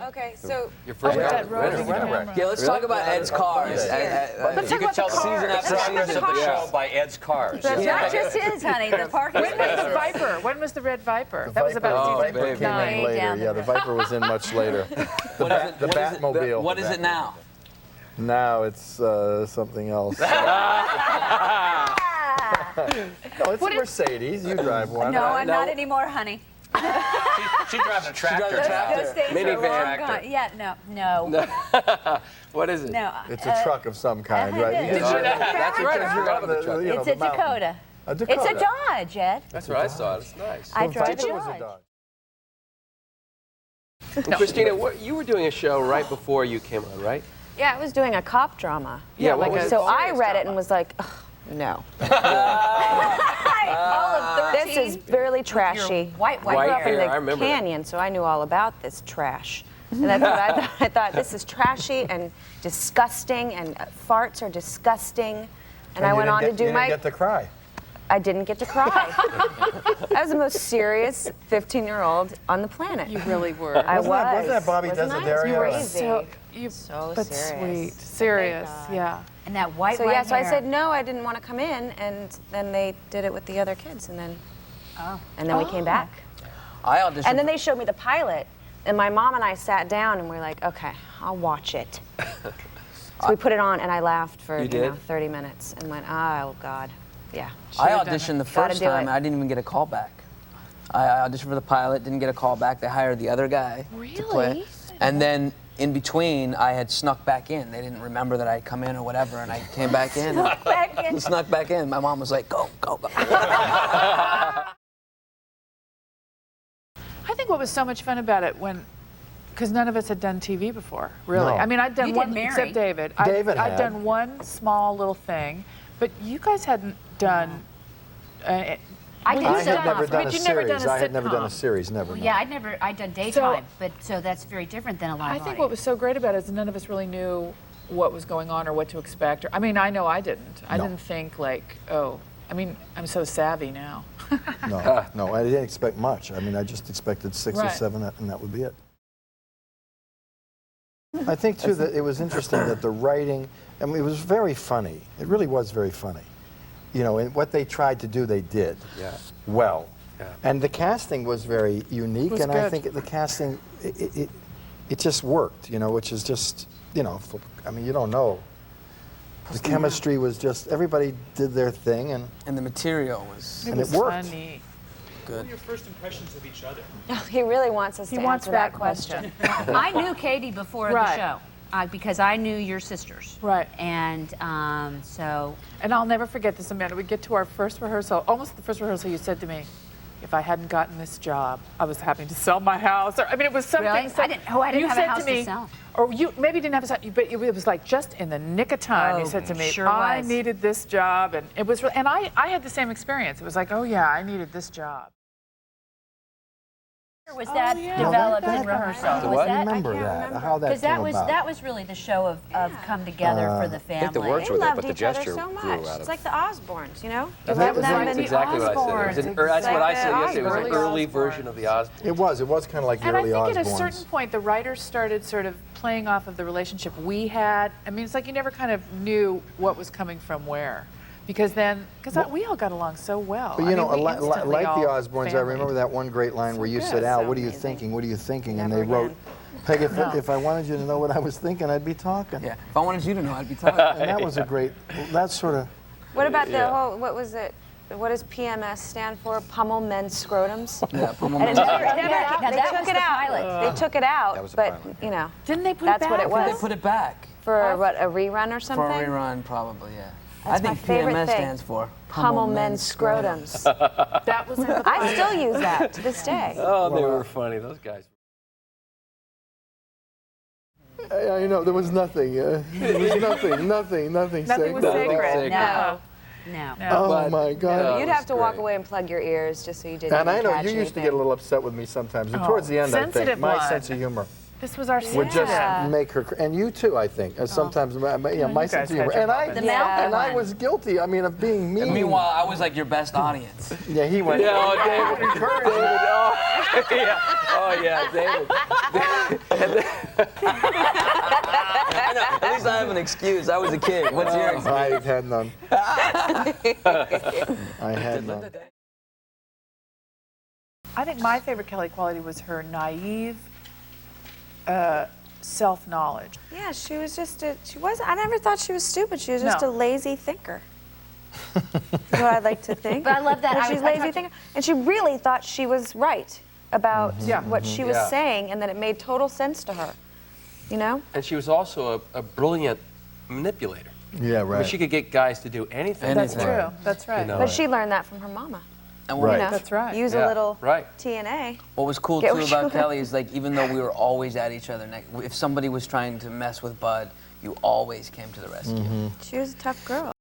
Yeah. Okay, so Your first Renner-wreck. Yeah, let's talk about Ed's cars. let's talk about the cars. Season after Progress season. of the show by Ed's Cars. It's not just his, honey. The parking When was the spaces. Viper? When was the red Viper? The That was about Viper, season Viper came in 9. later. Down the Yeah, the road. Viper was in much later. The Batmobile. What is it now? Now it's something else. No, it's a Mercedes. You drive one. No, I'm not anymore, honey. She drives a tractor. Those days are long Minivan. gone. Yeah, no. What is it? No. It's a truck of some kind, right? it is. That's right. I forgot about the truck. It's a Dakota. A Dakota. It's a Dodge, Ed. That's what I saw. It's nice. I drive a Viper was a Dodge. Dodge. And Christina, you were doing a show right before you came on, right? Yeah, I was doing a cop drama. Yeah, like what was a- So it? I read it and was like, ugh, no. All of 13. This is really trashy. White I grew up hair, I in the remember that. canyon, so I knew all about this trash. And that's what I thought. I thought this is trashy and disgusting, and farts are disgusting. And I went on to do You my. didn't get to cry. I didn't get to cry. I was the most serious 15-year-old on the planet. You really were. I was. Wasn't that Bobby Wasn't I? Desiderio? Crazy. So So sweet. serious. Serious, yeah. And that white, So white yeah, so I hair. said no, I didn't want to come in, and then they did it with the other kids, and then we came back. I auditioned. And then they showed me the pilot, and my mom and I sat down and we're like, okay, I'll watch it. So we put it on, and I laughed for You did? 30 minutes and went, oh God, yeah. I auditioned the Gotta first do time. it. I didn't even get a call back. I auditioned for the pilot, didn't get a call back. They hired the other guy to play. Really? And then in between, I had snuck back in. They didn't remember that I'd come in or whatever, and I came back in. Snuck back in. My mom was like, go, go, go. I think what was so much fun about it because none of us had done TV before, really. No. I mean, I'd done You did one, Mary. except David. David I'd had. done one small little thing, but you guys hadn't done. I did I had some never off- done a But you'd never done series. a I had never done a sitcom. series. Never. no. Yeah, I'd done daytime, so that's very different than a live I think audience. what was so great about it is none of us really knew what was going on or what to expect. I mean, I know I didn't. I No. didn't think like, oh, I mean, I'm so savvy now. No, I didn't expect much. I mean, I just expected 6 or Right. 7, and that would be it. I think, too, that it was interesting that the writing, I mean, it was very funny. It really was very funny. You know, and what they tried to do, they did well. Yeah. And the casting was very unique, was and I good. think the casting, it just worked, you know, which is just, you know, I mean, you don't know. The chemistry was just, everybody did their thing, and And the material was And it was worked. funny. good. Your first impressions of each other. He really wants us He to wants answer that that question. I knew Katie before the Right. show because I knew your sisters. Right. And so And I'll never forget this, Amanda. We get to our first rehearsal, almost the first rehearsal, you said to me, if I hadn't gotten this job, I was having to sell my house. Or, I mean, it was something. Really? I didn't have you a said house to me, sell. Or you maybe didn't have a house, but it was like just in the nick of time. You Oh, said to me, sure I was. needed this job. And it was, and I had the same experience. It was like, oh yeah, I needed this job. was that yeah. developed No, in rehearsal? I Was that? remember that, how that Because came that was about. really the show of come together for the family. think the words They were there, loved but the each other gesture so grew much. out It's of like the Osbournes, you know? That Them was and That's the exactly what I said. It was Osbournes. that's what I Like said the yesterday. It was an Osbournes. early version of the Osbournes. It was kind of like the And I early think at a Osbournes. certain point, the writers started sort of playing off of the relationship we had. I mean, it's like you never kind of knew what was coming from where. Because we all got along so well. But I you mean, know, we instantly like the all Osbournes, I family. remember that one great line where you good. said, Al, So what are you amazing. thinking? What are you thinking? And Never they wrote, again. Peg, No. if I wanted you to know what I was thinking, I'd be talking. Yeah. If I wanted you to know, I'd be talking. And that was a great, that sort of, What about the whole, what was it? What does PMS stand for? Pummel men's scrotums? Yeah, pummel And it men's never, Now they that took was it the out. pilot. They took it out, That was the but, pilot. you know, Didn't they put that's it back? what it was. They put it back For what, a rerun or something? for a rerun, probably. Yeah. That's I think my favorite PMS thing. stands for Pummel men's scrotums. That was in the I still use that to this day. Oh, they were funny, those guys. I know, there was nothing. There was nothing Nothing was sacred. sacred. No. No. Oh my God. You'd have to walk away and plug your ears just so you didn't And I know catch you used to anything. get a little upset with me sometimes. And Oh, towards the end, I think, sensitive my one. sense of humor This was our would just Yeah. make her, and you too, I think. Sometimes, my you sense of guys humor. had your And I, moments. The mouthy and I one. was guilty, I mean, of being mean. And meanwhile, I was like your best audience. Yeah, he went. Yeah, oh, David. David, oh, yeah. Oh, yeah, David. I know. At least I have an excuse. I was a kid. What's your excuse? I had none. I had none. I think my favorite Kelly quality was her naive self-knowledge. Yeah, she was just I never thought she was stupid. She was just No. a lazy thinker. That's what I'd like to think. But I love that. She's a lazy thinker. And she really thought she was right about what she was Yeah. saying and that it made total sense to her. You know? And she was also a brilliant manipulator. Yeah, I right. mean, she could get guys to do anything. That's Anything. true. That's right. You know. But she learned that from her mama. And Right. You know? That's right. Use Yeah, a little right. TNA. What was cool Get too what you about want. Kelly is like even though we were always at each other, if somebody was trying to mess with Bud, you always came to the rescue. She was a tough girl.